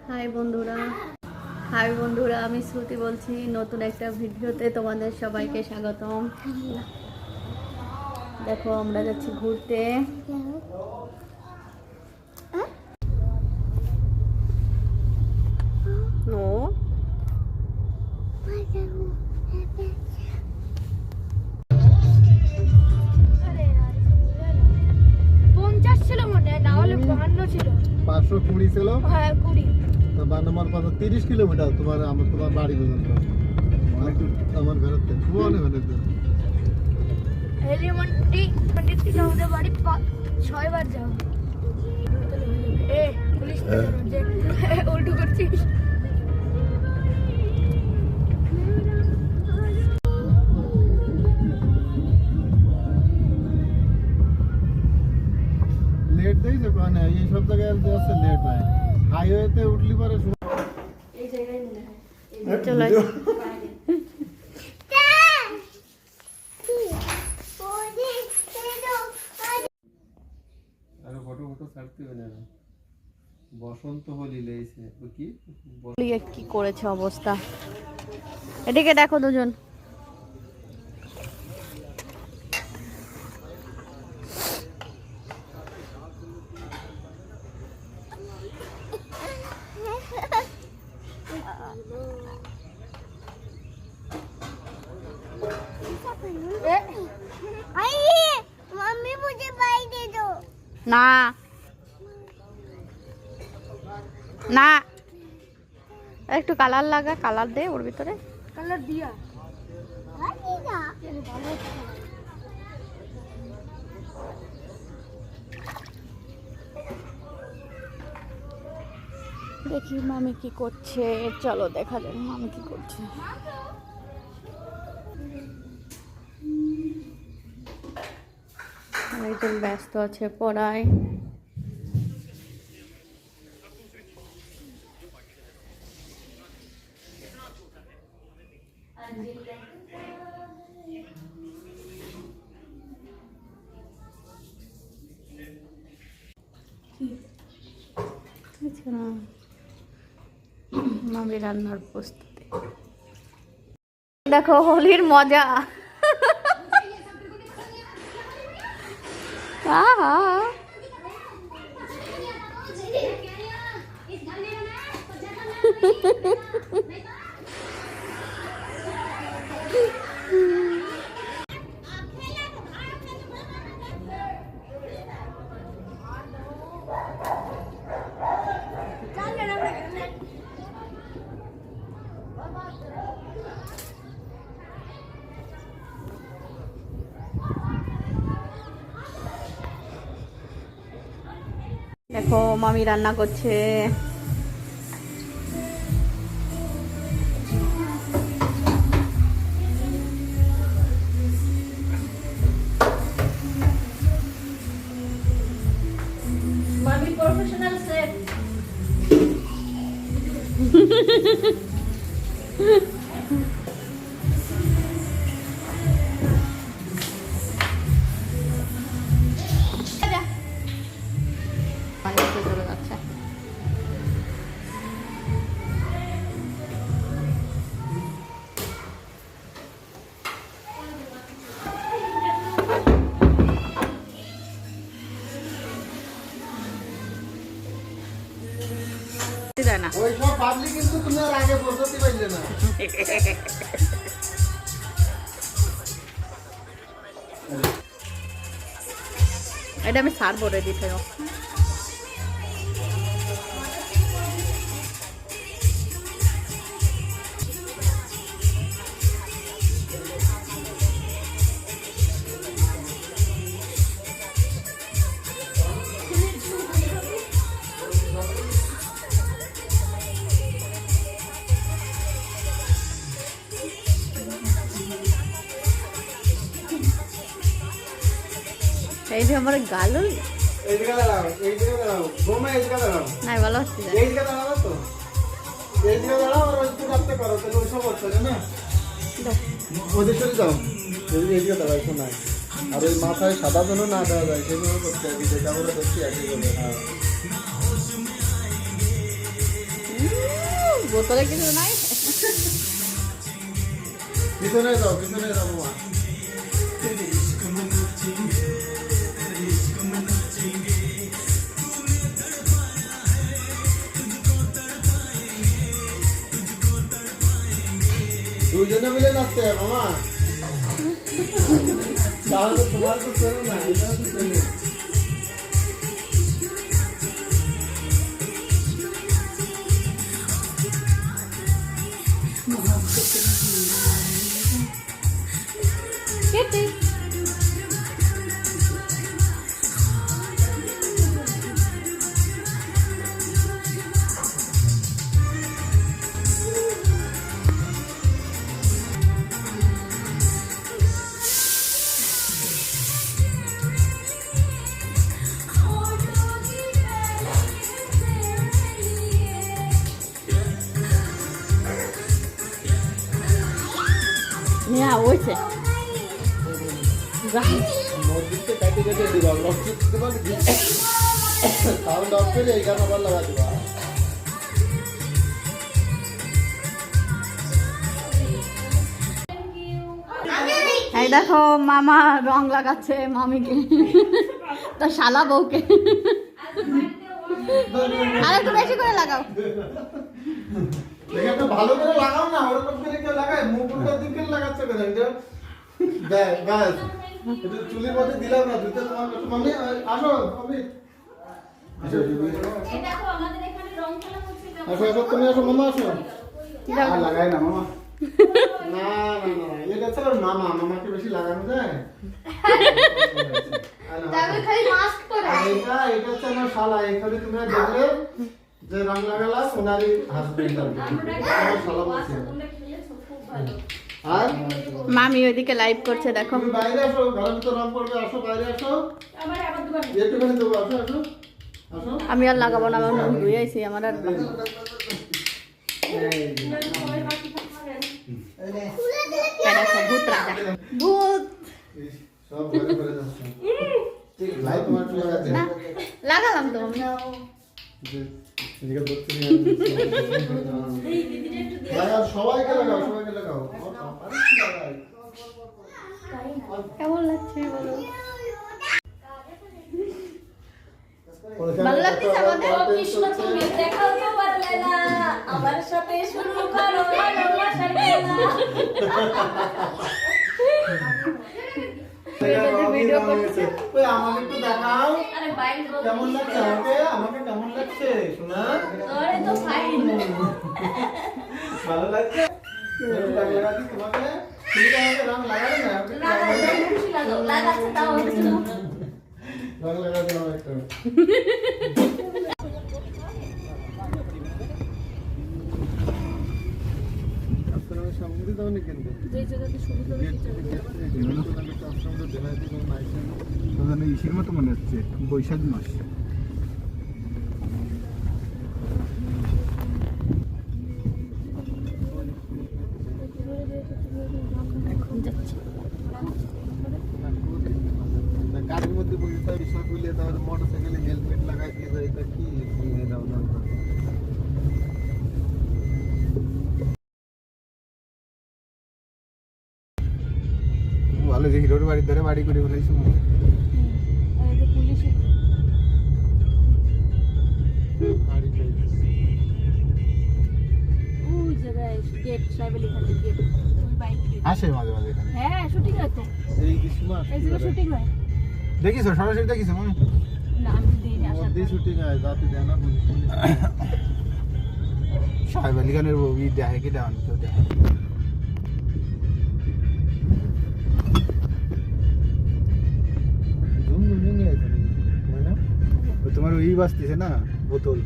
High বন্ধুরা, আমি শ্রুতি বলছি। নতুন একটা ভিডিওতে তোমাদের সবাইকে স্বাগতম। দেখো আমরা যাচ্ছি ঘুরতে। নো ছিল মনে হয়, না হলে 52 ছিল। 520 ছিল। হ্যাঁ 20। তো বানামার পথ 30 কিলোমিটার তোমার তোমার বাড়ি পর্যন্ত। আমার ঘর থেকে কোনে মানে তো হেলিমন্ডি থেকে আমাদের বাড়ি 6 বার যাও। পুলিশ উল্টো করছিস। লেট দেই যে কোনে এই সব জায়গায় যাচ্ছে লেট নাই। হাইওয়েতে উঠলি পরে এই জায়গায় মনে হয় চলে আরে ফটো ছাড়তে হবে না। বসন্ত হোলি লেইছে তো কি কি করেছে অবস্থা। এদিকে দেখো দুজন। मम्मी मुझे बाई दे दो। না না, একটু কালার লাগা, কালার দে ওর ভিতরে। कलर दिया। দেখি মামি কি করছে, চলো দেখা যাক মামি কি করছে। একজন ব্যস্ত আছে পড়ায়। মামি রান্নার প্রস্তুতি দেখো, হোলির মজা। আহা দেখো মামি রান্না করছে। मामी प्रोफेशनल शेफ। চলে যাচ্ছে। না ওই সব পাবলিক কিন্তু তুমি আর আগে বলতে পারলে না। এটা আমি সার বলে দিতে। এই যে আমার গাল এইদিকে দাঁড়াও, এইদিকে দাঁড়াও, বোমা এইদিকে দাঁড়াও। নাই ভালো হচ্ছে না। এইদিকে দাঁড়াও তো, এইদিকে দাঁড়াও আর ওইদিকে রাখতে পারো, তাহলে ওই সব হচ্ছে না। ওদের সরে যাও, এইদিকে দাঁড়াও, একটু নাই। আর ওই মাথায় সাদা যেন না দেওয়া যায় সেগুলো করতে হবে, যেটা আমরা দেখছি একই বলে। হ্যাঁ বোতলে কিছু নাই? পিছনে যাও মামা। দুজনে মিলে নাচতে হবে মামা। তাহলে তোমার তো চলো না, এটা তো চলো। কেটে হ্যাঁ ওইছে মসজিদকে কাটি কেটে দিবা, মসজিদ দিবা সাউন্ড অফ করে এই গান আবার লাগা দিবা। এই দেখো মামা রং লাগাচ্ছে মামিকে, তো শালা বউকে। আর একটু বেশি করে লাগাও। দেখে একটু ভালো করে লাগাও না, ওরকম করে কেউ লাগায়, মুখ উল্টো দিকে লাগাচ্ছে কেন? এটা ব্যাস এটা চুলের মধ্যে দিলাম না, দুটো তোমার কাছে মামি আসো মামি আসো আসো তুমি আসো মামা আসো। আর লাগাই না মামা, না না না এটা তো মামা, মামাকে বেশি লাগানো যায়? এটা হচ্ছে আমার শালা, এখানে তুমি দেখলে যে রং লাগালা সোনারি হাজবেন্ড আমার শালা বলছে। আর মামি ওইদিকে লাইভ করছে দেখো। তুমি বাইরে আসো, ঘরের ভিতর রং পড়বে, আসো বাইরে আসো, একটুখানি দেবো, আসো আসো আসো। আমি আর লাগাবো না, আমার মুখ ধুয়ে আইছি, আমার আর ভূত রাজা ভূত সব ঘরে ঘরে যাচ্ছে। ঠিক লাইট তোমার একটু লাগাতে না লাগালাম তো আমি। এদিকে ধরতে নিয়ে লাগাও, সবাইকে লাগাও, সবাইকে লাগাও। আরে কি লাগাই? কেমন লাগছে বলো? ভালো লাগতেছে আমাদের? কৃষ্ণ তুমি দেখাও তো পারলে না, আমার সাথে শুরু করো ভালোবাসার খেলা। ভিডিও করতেছে। ওই আমাকে একটু দেখাও আরে বাইরে কেমন লাগছে আমাকে কেমন লাগছে শোনা? তোরে তো ফাইন। ভালো লাগছে? একটু রং লাগাচ্ছি তোমাকে, ঠিক আছে রং লাগাবে না? আমাকে একটু রং লাগাও। খুশি লাগো লাগাচ্ছে তাও হচ্ছে না। রং লাগাতে হবে একটু। আপনারা সামনে দাও না কেন? যে জায়গাতে সুবিধা ইসের মতো মনে হচ্ছে বৈশাখ মাস। গাড়ির মধ্যে বসে বিষয় করলে তাহলে মোটর সাইকেলে হেলমেট লাগাই দিয়ে যায়, এটা কি দাও না? ভালো যে হিরোর বাড়ির ধারে বাড়ি করে ফেলেছি। গাড়ি চাইছে। ওই জায়গায় গেট সাইবেলি খালি গেট ওই বাইক গেট। আসে মাঝে মাঝে এখানে। হ্যাঁ শুটিং হয় তো, এই কিসমা এই জায়গায় শুটিং হয় দেখিস সরাসরি দেখিস আমি না, আমি দিই না আসার মধ্যে পর। শুটিং হয়, রাতে দেয় না পুলিশ। সাহেব আলী খানের বই দেখে কি দেওয়ান কেউ দেখে। ঝুম ঝুম নিয়ে আইছে নাকি? হয় না? তোমার ওই বাজতেছে না বোতল।